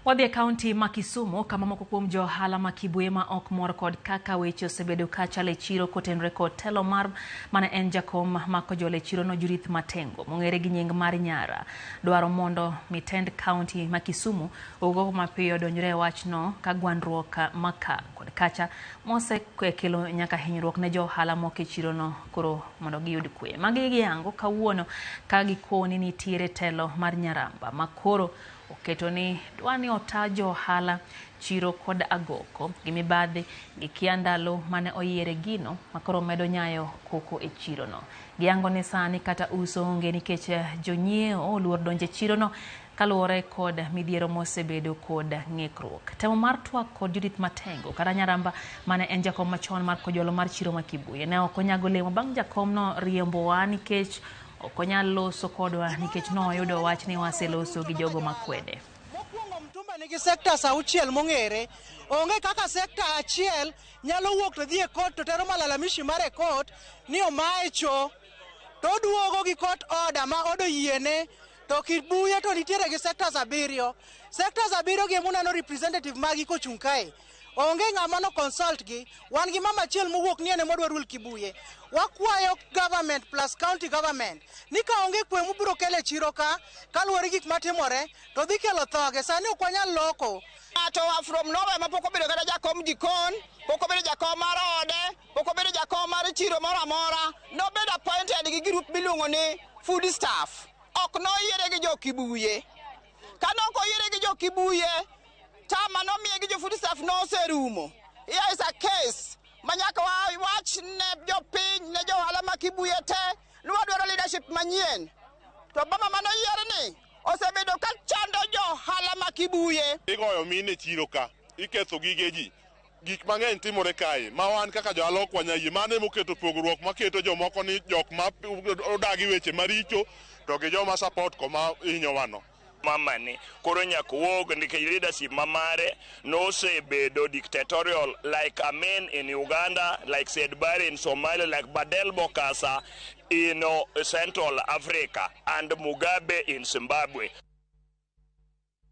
Wadhi kaunti ma Kisumu kama moko kuom jo ohala ma Kibuye ma ok mor kod kaka weche osebedo kachalo e chiro kotenore kod telo mar mane en jakom ma kojolo e chiro no Judith Matengo mong'ere gi nying mar Nyara dwaro mondo mitend kaunti ma Kisumu owuog mapiyo donjre e wachno ka gwandruok maka kod kacha mosekelo nyaka hinyruok ne jo ohala moko e chiro no koro mondo giyud kwe. Magi giyango kawuono ka gikoni nitiere telo mar Nyaramba makoro oketo ni dwani ota jo ohala chiro kod agoko gi mibadhi gi kia ndalo mane oyiere gino makoro medo nyayo koko e chiro no. Giyango ni sani kata uso onge nikech jonyiewo oluor donje chiro no kaluwore kod midhiero mosebedo kod ng'ikruok. Temo mar twak kod Judith Matengo kata Nyaramba mane en jakom machon mar kojolo mar chiro ma Kibuye ne ok onyago lemo bang' jakom no riembowa nikech ok onyal loso kodwa nikech no oyudo wach ni waseloso gi jogo makwede. Mokwongo Mtumba nigi sectors auchiel mong'ere, onge kaka sector achiel nyalo wuok to dhi e court to tero malalamishi mare court ni omaye cho to oduogo gi court order ma odo yiene. To Kibuye to nitiere gi sectors abiriyo. Sectors abiriyo gi muneno representative magi kochung' kae. Onge ng'ama no consult gi, wan gi mama achiel mowuok ni ene modwa rul Kibuye. Wakwayo government plus county government ni ka onge kwe mubiro kele chiro ka kaluwore gik matimore to dhi kelo thoge. Sani ok wanyal loko. To from nowhere ma pok obedo kata jakom jikon, pok obedo jakom mar ode, pok obedo jakom mar chiro moro amora, nobed appointed gi group miluongo ni food staff. Ok noyiere gi jo Kibuye. Ka ok oyiere gi jo Kibuye, tama nomiye gi jo food staff no oserumo. Here is a case manyaka wach ne jo piny ne jo ohala ma Kibuye te nwadwaro leadership manyien. To bama mano yiere ni osebedo ka chando jo ohala ma Kibuye. Igoyo mine chiro ka, iketho gige ji. Gik mang'eny timore kae ma wan kaka jo ohala ok wanyayie. Mano moketo pogruok maketo jomoko ni jok ma odagi weche maricho to gi joma support koma hinyo wano. Mama ni koro nyaka wuog nikech leadership mamare nosebedo dictatorial like Amin in Uganda, like Said Barre in Somalia, like Badel Bokassa in Central Africa and Mugabe in Zimbabwe.